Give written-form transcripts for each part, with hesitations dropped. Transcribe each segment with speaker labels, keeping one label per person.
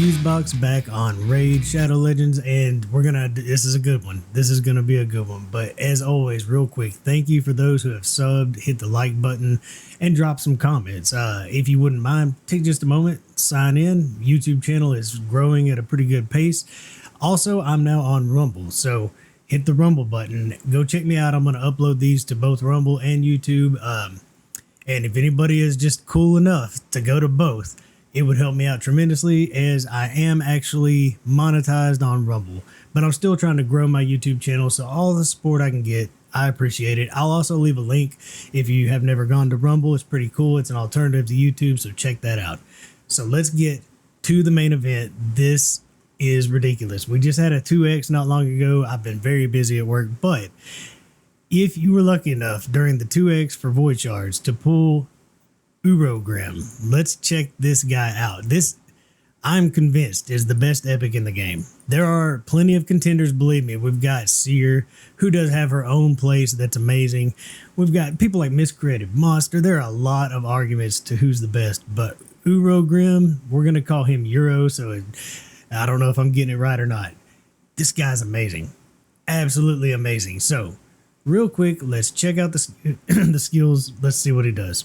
Speaker 1: fuse box back on Raid Shadow Legends, and this is a good one. This is gonna be a good one. But as always, real quick, thank you for those who have subbed, hit the like button, and drop some comments. If you wouldn't mind, take just a moment, sign in. YouTube channel is growing at a pretty good pace. Also, I'm now on Rumble, so hit the Rumble button. Go check me out. I'm gonna upload these to both Rumble and YouTube. And if anybody is just cool enough to go to both, it would help me out tremendously, as I am actually monetized on Rumble. But I'm still trying to grow my YouTube channel, so all the support I can get, I appreciate it. I'll also leave a link if you have never gone to Rumble. It's pretty cool. It's an alternative to YouTube, so check that out. So let's get to the main event. This is ridiculous. We just had a 2x not long ago. I've been very busy at work, but if you were lucky enough during the 2x for Void Shards to pull Urogrim, let's check this guy out. This, I'm convinced, is the best epic in the game. There are plenty of contenders, believe me. We've got Seer, who does have her own place that's amazing. We've got people like Miss Creative Monster. There are a lot of arguments to who's the best, but Urogrim, we're going to call him Euro, so I don't know if I'm getting it right or not. This guy's amazing. Absolutely amazing. So, real quick, let's check out the, the skills. Let's see what he does.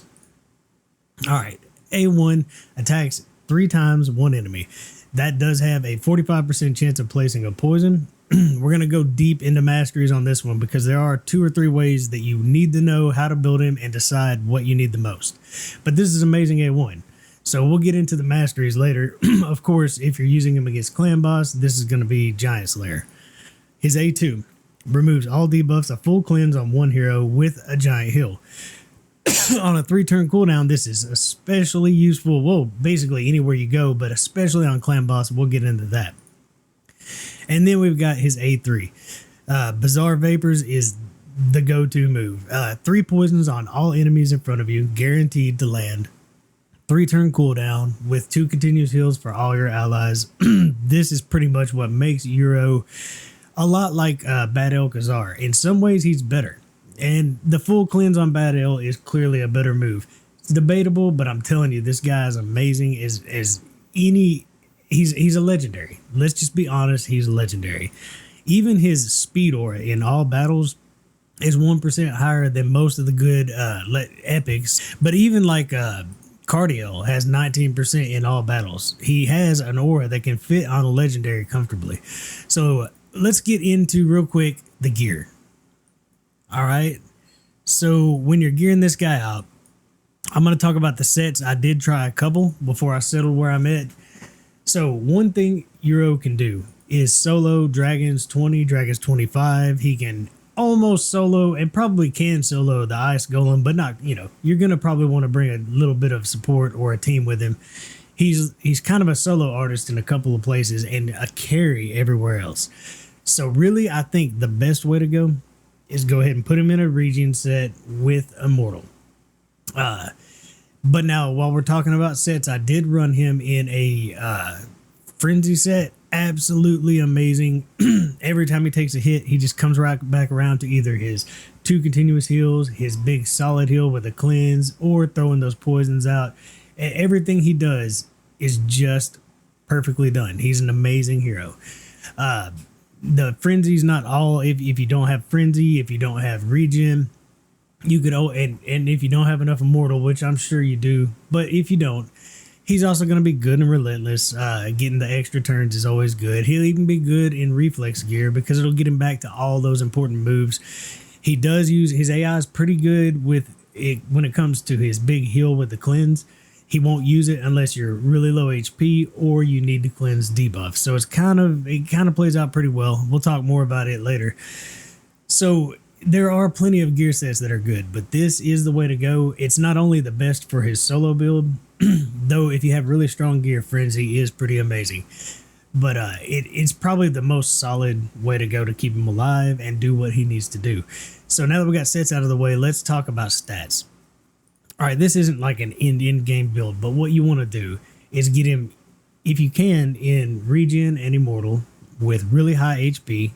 Speaker 1: All right, A1 attacks 3 times one enemy. That does have a 45% chance of placing a poison. We're going to go deep into masteries on this one because there are 2 or 3 ways that you need to know how to build him and decide what you need the most. But this is amazing A1. So we'll get into the masteries later. Of course, if you're using him against clan boss, this is going to be Giant Slayer. His A2 removes all debuffs, a full cleanse on one hero with a giant heal. On a 3-turn cooldown, this is especially useful, well, basically anywhere you go, but especially on clan boss. We'll get into that. And then we've got his A3. Bizarre Vapors is the go-to move. 3 poisons on all enemies in front of you, guaranteed to land. 3-turn cooldown with 2 continuous heals for all your allies. This is pretty much what makes Euro a lot like Bad El Khazar. In some ways, he's better. And the full cleanse on Bad El is clearly a better move. It's debatable, but I'm telling you, this guy is amazing. He's a legendary. Let's just be honest, he's legendary. Even his speed aura in all battles is 1% higher than most of the good epics. But even like Cardiel has 19% in all battles. He has an aura that can fit on a legendary comfortably. So let's get into real quick the gear. All right, so when you're gearing this guy out, I'm going to talk about the sets. I did try a couple before I settled where I'm at. So one thing Euro can do is solo Dragons 20, Dragons 25. He can almost solo and probably can solo the Ice Golem, but not, you're going to probably want to bring a little bit of support or a team with him. He's kind of a solo artist in a couple of places and a carry everywhere else. So really, I think the best way to go is go ahead and put him in a region set with Immortal. But now, while we're talking about sets, I did run him in a Frenzy set. Absolutely amazing. Every time he takes a hit, he just comes right back around to either his 2 continuous heals, his big solid heal with a cleanse, or throwing those poisons out. And everything he does is just perfectly done. He's an amazing hero. The frenzy's not all. If you don't have frenzy, if you don't have regen, you could and if you don't have enough immortal, which I'm sure you do, but if you don't, he's also going to be good and relentless. Getting the extra turns is always good. He'll even be good in reflex gear because it'll get him back to all those important moves. He does use his AI is pretty good with it when it comes to his big heal with the cleanse. He won't use it unless you're really low HP or you need to cleanse debuffs. So it kind of plays out pretty well. We'll talk more about it later. So there are plenty of gear sets that are good, but this is the way to go. It's not only the best for his solo build, though if you have really strong gear, Frenzy is pretty amazing. But it's probably the most solid way to go to keep him alive and do what he needs to do. So now that we got sets out of the way, let's talk about stats. All right, this isn't like an end game build, but what you want to do is get him, if you can, in regen and immortal with really high HP.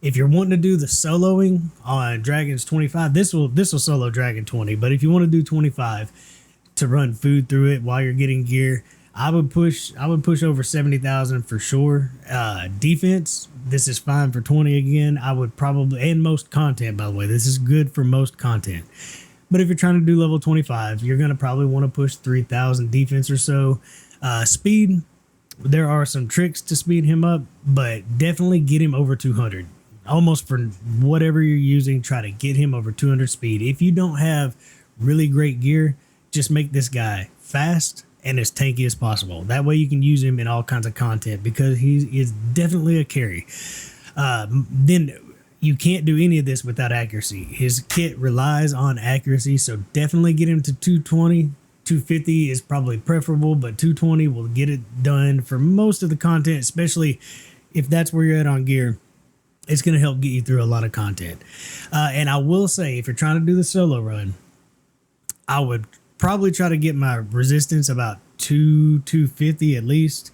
Speaker 1: If you're wanting to do the soloing on Dragons 25, this will solo Dragon 20, but if you want to do 25 to run food through it while you're getting gear, I would push over 70,000 for sure. Defense, this is fine for 20 again. I would probably, and most content, by the way, this is good for most content. But if you're trying to do level 25, you're going to probably want to push 3,000 defense or so. Speed, there are some tricks to speed him up, but definitely get him over 200. Almost for whatever you're using, try to get him over 200 speed. If you don't have really great gear, just make this guy fast and as tanky as possible. That way you can use him in all kinds of content because he is definitely a carry. Then you can't do any of this without accuracy. His kit relies on accuracy, so definitely get him to 220. 250 is probably preferable, but 220 will get it done for most of the content, especially if that's where you're at on gear. It's going to help get you through a lot of content. And I will say, if you're trying to do the solo run, I would probably try to get my resistance about 250 at least,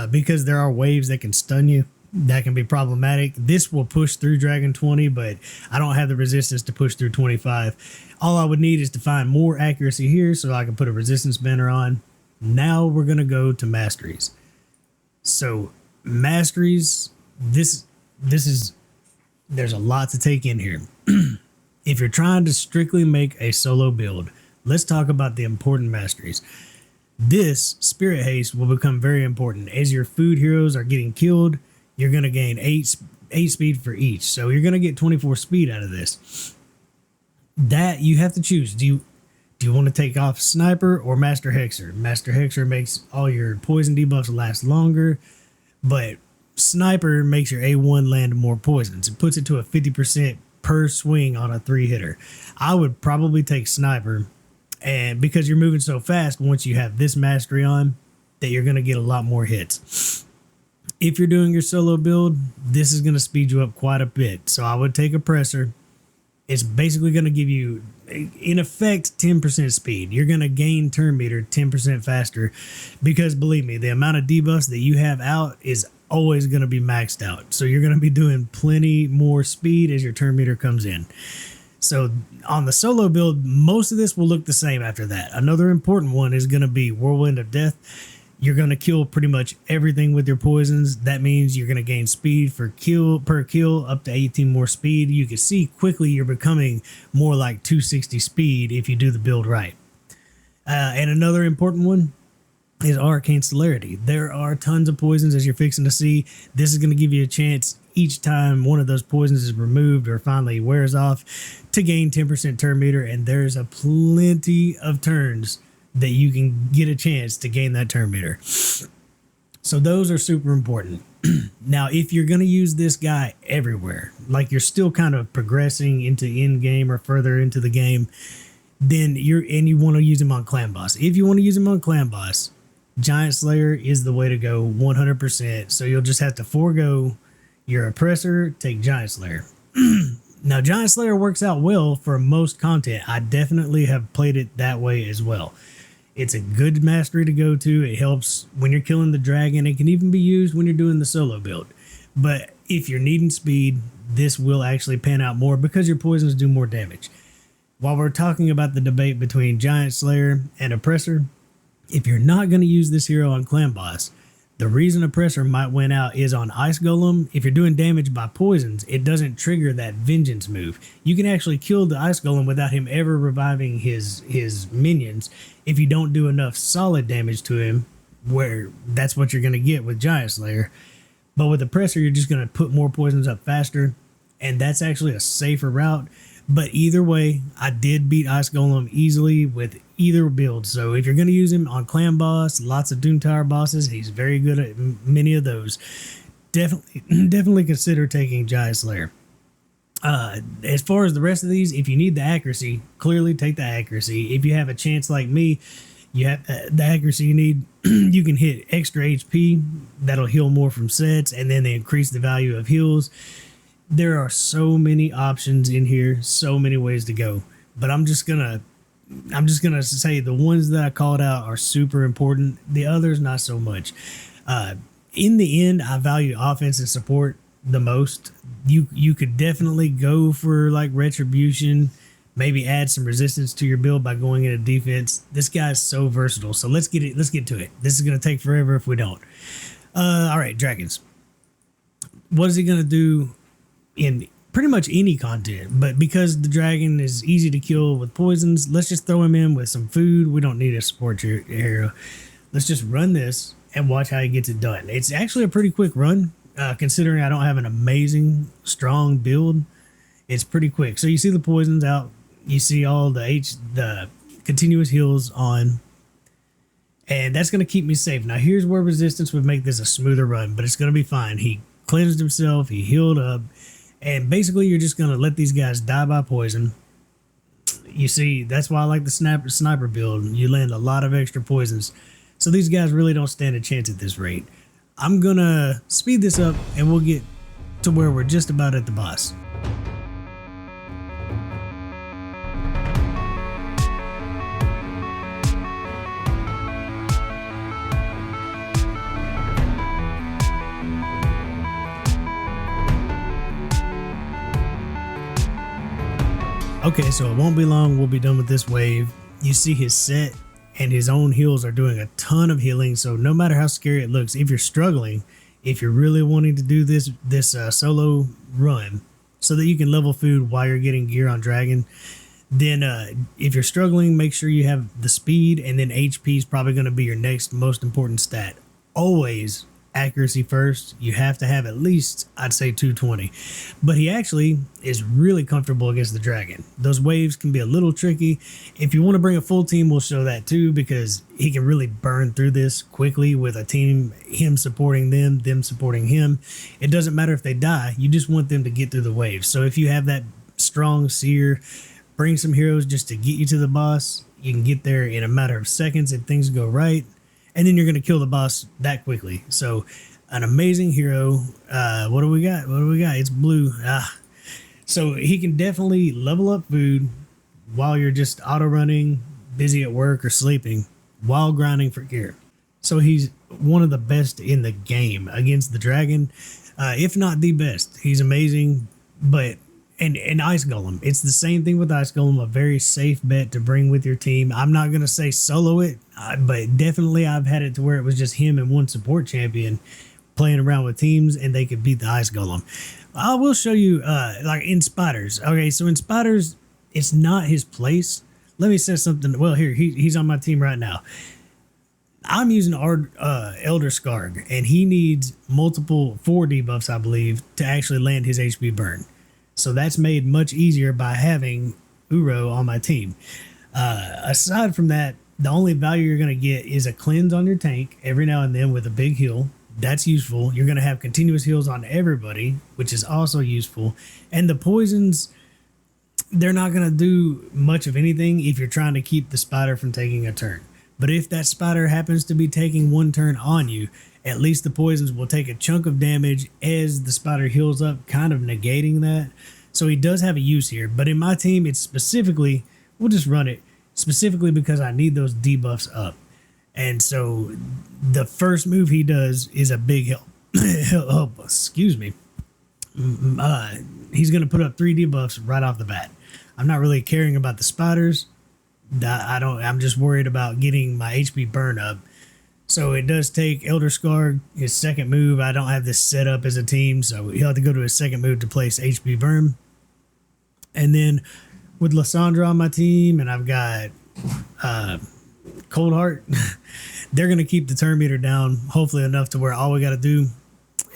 Speaker 1: because there are waves that can stun you. That can be problematic. This will push through Dragon 20, but I don't have the resistance to push through 25. All I would need is to find more accuracy here so I can put a resistance banner on. Now we're going to go to Masteries. So Masteries, this is, there's a lot to take in here. If you're trying to strictly make a solo build, let's talk about the important Masteries. This Spirit Haste will become very important. As your food heroes are getting killed, you're going to gain 8 speed for each. So you're going to get 24 speed out of this. That you have to choose. Do you want to take off Sniper or Master Hexer? Master Hexer makes all your poison debuffs last longer, but Sniper makes your A1 land more poisons. It puts it to a 50% per swing on a 3-hitter. I would probably take Sniper, and because you're moving so fast once you have this mastery on, that you're going to get a lot more hits. If you're doing your solo build, this is going to speed you up quite a bit. So I would take Oppressor. It's basically going to give you, in effect, 10% speed. You're going to gain turn meter 10% faster because, believe me, the amount of debuffs that you have out is always going to be maxed out. So you're going to be doing plenty more speed as your turn meter comes in. So on the solo build, most of this will look the same after that. Another important one is going to be Whirlwind of Death. You're going to kill pretty much everything with your poisons. That means you're going to gain speed per kill up to 18 more speed. You can see quickly you're becoming more like 260 speed if you do the build right. And another important one is Arcane Celerity. There are tons of poisons, as you're fixing to see. This is going to give you a chance each time one of those poisons is removed or finally wears off to gain 10% turn meter, and there's a plenty of turns that you can get a chance to gain that turn meter. So those are super important. Now, if you're going to use this guy everywhere, like you're still kind of progressing into end game or further into the game, then you want to use him on clan boss. If you want to use him on clan boss, Giant Slayer is the way to go 100%. So you'll just have to forego your Oppressor, take Giant Slayer. Now, Giant Slayer works out well for most content. I definitely have played it that way as well. It's a good mastery to go to. It helps when you're killing the dragon. It can even be used when you're doing the solo build. But if you're needing speed, this will actually pan out more because your poisons do more damage. While we're talking about the debate between Giant Slayer and Oppressor, if you're not going to use this hero on clan boss, the reason Oppressor might win out is on Ice Golem. If you're doing damage by poisons, it doesn't trigger that Vengeance move. You can actually kill the Ice Golem without him ever reviving his minions if you don't do enough solid damage to him, where that's what you're going to get with Giant Slayer. But with Oppressor, you're just going to put more poisons up faster, and that's actually a safer route. But either way, I did beat Ice Golem easily with either build. So if you're going to use him on clan boss, lots of Doom Tower bosses, he's very good at many of those. Definitely consider taking Giant Slayer. As far as the rest of these, if you need the accuracy, clearly take the accuracy. If you have a chance like me, you have the accuracy you need. You can hit extra HP. That'll heal more from sets, and then they increase the value of heals. There are so many options in here, so many ways to go. But I'm just gonna say the ones that I called out are super important. The others, not so much. In the end, I value offense and support the most. You could definitely go for like Retribution, Maybe add some resistance to your build by going into defense. This guy's so versatile. So let's get to it. This is going to take forever if we don't. All right, dragons. What is he going to do in pretty much any content? But because the dragon is easy to kill with poisons, let's just throw him in with some food. We don't need a support hero. Let's just run this and watch how he gets it done. It's actually a pretty quick run, considering I don't have an amazing, strong build. It's pretty quick. So you see the poisons out. You see all the continuous heals on, and that's going to keep me safe. Now here's where resistance would make this a smoother run, but it's going to be fine. He cleansed himself, he healed up, and basically you're just going to let these guys die by poison. You see, that's why I like the sniper build. You land a lot of extra poisons, so these guys really don't stand a chance at this rate. I'm going to speed this up, and we'll get to where we're just about at the boss. Okay, so it won't be long. We'll be done with this wave. You see his set and his own heals are doing a ton of healing. So no matter how scary it looks, if you're struggling, if you're really wanting to do this solo run so that you can level food while you're getting gear on dragon, then if you're struggling, make sure you have the speed, and then HP is probably going to be your next most important stat. Always accuracy first. You have to have at least, I'd say, 220. But he actually is really comfortable against the dragon. Those waves can be a little tricky. If you want to bring a full team, we'll show that too, because he can really burn through this quickly with a team, him supporting them supporting him. It doesn't matter if they die. You just want them to get through the waves. So if you have that strong seer, bring some heroes just to get you to the boss. You can get there in a matter of seconds if things go right. And then you're going to kill the boss that quickly. So an amazing hero. What do we got? It's blue. So he can definitely level up food while you're just auto running, busy at work or sleeping, while grinding for gear. So he's one of the best in the game against the dragon, if not the best. He's amazing. But and Ice Golem, it's the same thing with Ice Golem, a very safe bet to bring with your team. I'm not going to say solo it, but definitely I've had it to where it was just him and one support champion playing around with teams, and they could beat the Ice Golem. I will show you, like in Spiders. Okay, so in Spiders, it's not his place. Let me say something. Well, here, he's on my team right now. I'm using our Elder Scarg, and he needs multiple 4 debuffs, I believe, to actually land his HP burn. So that's made much easier by having Uro on my team. Aside from that, the only value you're going to get is a cleanse on your tank every now and then with a big heal. That's useful. You're going to have continuous heals on everybody, which is also useful. And the poisons, they're not going to do much of anything if you're trying to keep the spider from taking a turn. But if that spider happens to be taking one turn on you, at least the poisons will take a chunk of damage as the spider heals up, kind of negating that. So he does have a use here. But in my team, it's specifically, we'll just run it, specifically because I need those debuffs up. And so the first move he does is a big help. Excuse me. He's going to put up 3 debuffs right off the bat. I'm not really caring about the spiders. I'm just worried about getting my HP burn up. So it does take Elder Scarg, his second move. I don't have this set up as a team, so he'll have to go to his second move to place HP burn. And then with Lysandra on my team, and I've got Cold Heart, they're going to keep the turn meter down, hopefully enough to where all we got to do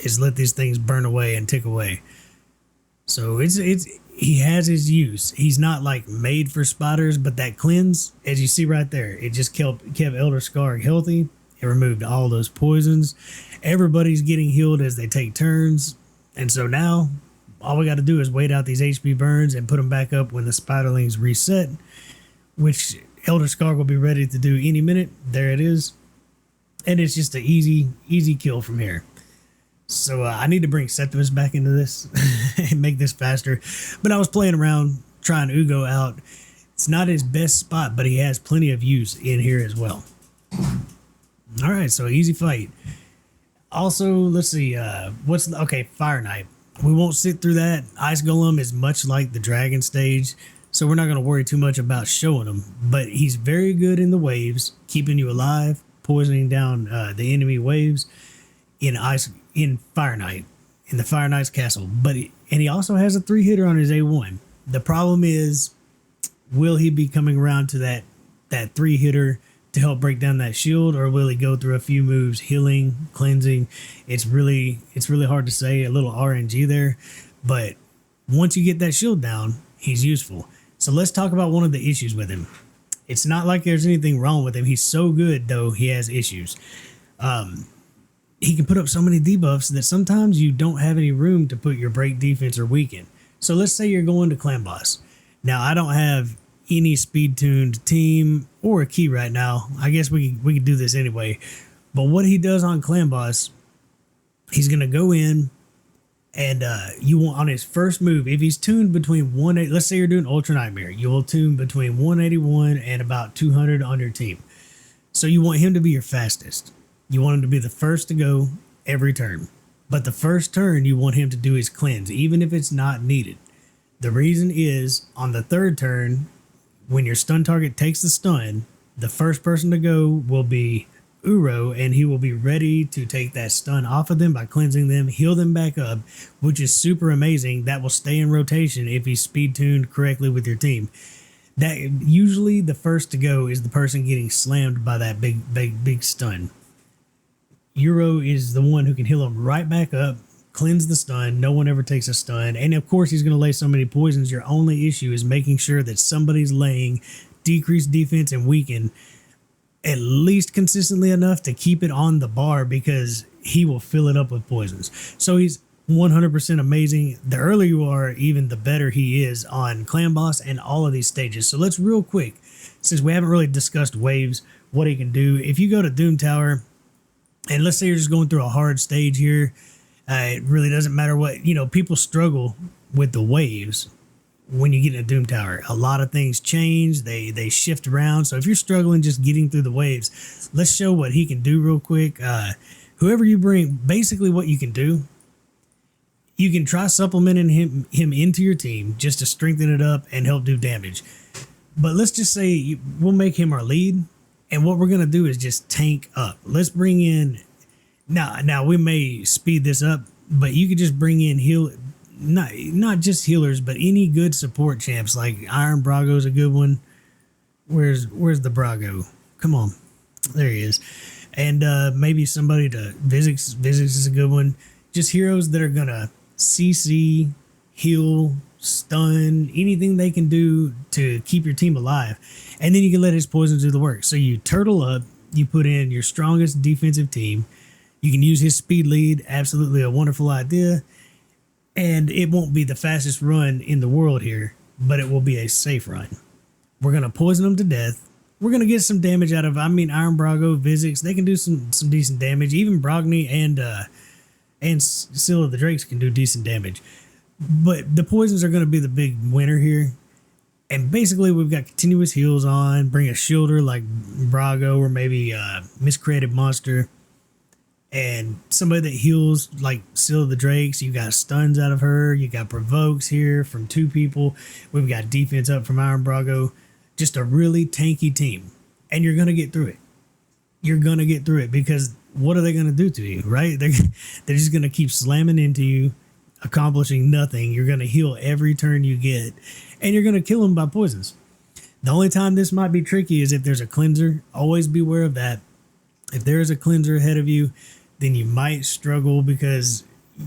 Speaker 1: is let these things burn away and tick away. So he has his use. He's not like made for spiders, but that cleanse, as you see right there, it just kept Elder Scarg healthy. It removed all those poisons. Everybody's getting healed as they take turns. And so now all we got to do is wait out these HP burns and put them back up when the spiderlings reset, which Elder Scarg will be ready to do any minute. There it is. And it's just an easy kill from here. So I need to bring Septimus back into this and make this faster. But I was playing around, trying Ugo out. It's not his best spot, but he has plenty of use in here as well. All right, so easy fight. Also, let's see. Okay, Fire Knight. We won't sit through that. Ice Golem is much like the Dragon stage. so we're not going to worry too much about showing him. But he's very good in the waves, keeping you alive, poisoning down the enemy waves in Fire Knight, in the Fire Knight's castle. And he also has a 3-hitter on his A1. The problem is, will he be coming around to that 3-hitter to help break down that shield, or will he go through a few moves, healing, cleansing? It's really hard to say. A little RNG there, but once you get that shield down, he's useful. So let's talk about one of the issues with him. It's not like there's anything wrong with him. He's so good, though, he has issues. He can put up so many debuffs that sometimes you don't have any room to put your break, defense, or weaken. So let's say you're going to clan boss. Now, I don't have any speed tuned team or a key right now. I guess we could do this anyway. But what he does on clan boss, he's gonna go in and you want on his first move, if he's tuned between 180, let's say you're doing Ultra Nightmare, you will tune between 181 and about 200 on your team. So you want him to be your fastest. You want him to be the first to go every turn. But the first turn, you want him to do his cleanse, even if it's not needed. The reason is, on the third turn, when your stun target takes the stun, the first person to go will be Uro, and he will be ready to take that stun off of them by cleansing them, heal them back up, which is super amazing. That will stay in rotation if he's speed tuned correctly with your team. That usually the first to go is the person getting slammed by that big stun. Uro is the one who can heal them right back up, cleanse the stun. No one ever takes a stun. And of course, he's going to lay so many poisons. Your only issue is making sure that somebody's laying decreased defense and weaken at least consistently enough to keep it on the bar, because he will fill it up with poisons. So he's 100% amazing. The earlier you are, even the better he is on clan boss and all of these stages. So let's real quick, since we haven't really discussed waves, what he can do. If you go to Doom Tower, and let's say you're just going through a hard stage here, it really doesn't matter what, people struggle with the waves when you get in a Doom Tower. A lot of things change, they shift around. So if you're struggling just getting through the waves, let's show what he can do real quick. Whoever you bring, basically what you can do, you can try supplementing him into your team just to strengthen it up and help do damage. But let's just say we'll make him our lead, and what we're going to do is just tank up. Let's bring in, now we may speed this up, but you could just bring in not just healers, but any good support champs. Like Iron Brago's a good one. Where's the Brago? Come on, there he is. And maybe somebody to Vizix. Vizix is a good one. Just heroes that are gonna CC, heal, stun, anything they can do to keep your team alive. And then you can let his poisons do the work. So you turtle up, you put in your strongest defensive team. You can use his speed lead, absolutely a wonderful idea. And it won't be the fastest run in the world here, but it will be a safe run. We're going to poison them to death. We're going to get some damage out of, Iron Brago, Vizix, they can do some decent damage. Even Brogni and Scylla the Drakes can do decent damage. But the poisons are going to be the big winner here. And basically, we've got continuous heals on. Bring a shielder like Brago, or maybe a miscreated monster. And somebody that heals like Scylla the Drakes. You got stuns out of her. You got provokes here from 2 people. We've got defense up from Iron Brago. Just a really tanky team. And you're going to get through it. You're going to get through it, because what are they going to do to you, right? They're just going to keep slamming into you, accomplishing nothing. You're going to heal every turn you get, and you're going to kill them by poisons. The only time this might be tricky is if there's a cleanser. Always beware of that. If there is a cleanser ahead of you, then you might struggle, because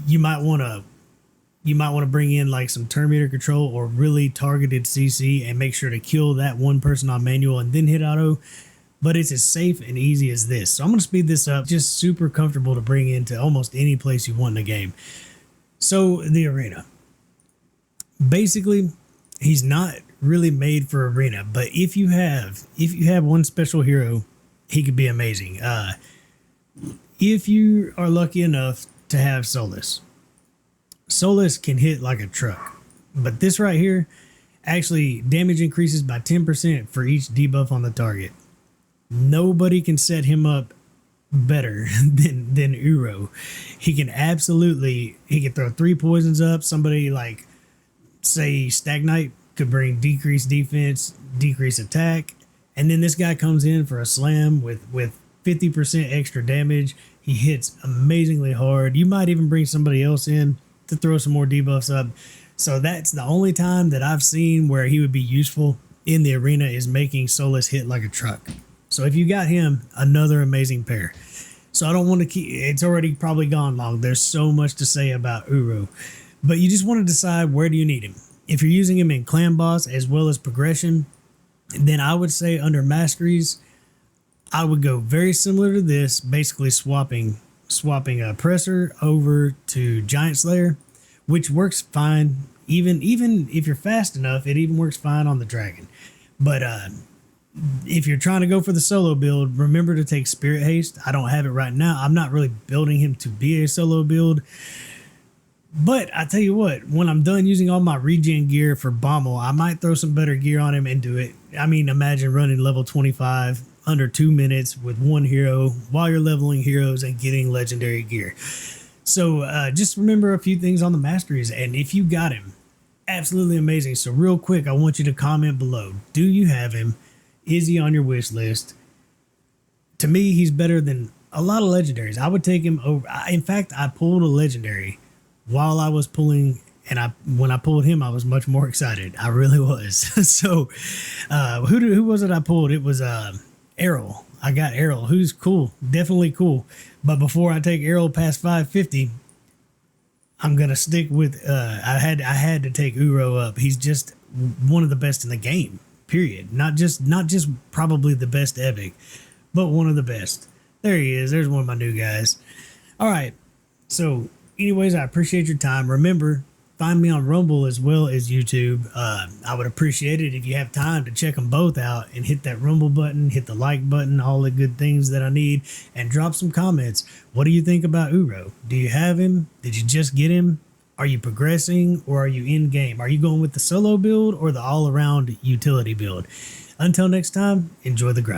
Speaker 1: you might want to bring in like some turn meter control or really targeted CC and make sure to kill that one person on manual and then hit auto. But it's as safe and easy as this. So I'm going to speed this up. Just super comfortable to bring into almost any place you want in the game. So the arena. Basically, he's not really made for arena, but if you have one special hero, he could be amazing. If you are lucky enough to have Solus. Solus can hit like a truck. But this right here, actually damage increases by 10% for each debuff on the target. Nobody can set him up better than Uro. He can throw 3 poisons up. Somebody like, say, Stagnite could bring decreased defense, decreased attack. And then this guy comes in for a slam with 50% extra damage. He hits amazingly hard. You might even bring somebody else in to throw some more debuffs up. So that's the only time that I've seen where he would be useful in the arena, is making Solus hit like a truck. So if you got him, another amazing pair. So I don't want to keep, it's already probably gone long. There's so much to say about Uro, but you just want to decide, where do you need him? If you're using him in clan boss as well as progression, then I would say under Masteries, I would go very similar to this, basically swapping a Presser over to Giant Slayer, which works fine. Even if you're fast enough, it even works fine on the Dragon. But if you're trying to go for the solo build, remember to take Spirit Haste. I don't have it right now. I'm not really building him to be a solo build. But I tell you what, when I'm done using all my regen gear for Bommel, I might throw some better gear on him and do it. I mean, imagine running level 25 under 2 minutes with one hero while you're leveling heroes and getting legendary gear. So just remember a few things on the Masteries, and if you got him, absolutely amazing. So real quick, I want you to comment below. Do you have him? Is he on your wish list? To me, he's better than a lot of legendaries. I would take him over. In fact, I pulled a legendary while I was pulling, and when I pulled him, I was much more excited. I really was. So who was it I pulled? It was Errol. I got Errol, who's cool, definitely cool. But before I take Errol past 550, I'm gonna stick with I had to take Uro up. He's just one of the best in the game, period. Not just probably the best epic, but one of the best. There he is. There's one of my new guys. All right, so anyways, I appreciate your time. Remember, find me on Rumble as well as YouTube. I would appreciate it if you have time to check them both out and hit that Rumble button, hit the like button, all the good things that I need, and drop some comments. What do you think about Uro? Do you have him? Did you just get him? Are you progressing, or are you in game? Are you going with the solo build or the all-around utility build? Until next time, enjoy the grind.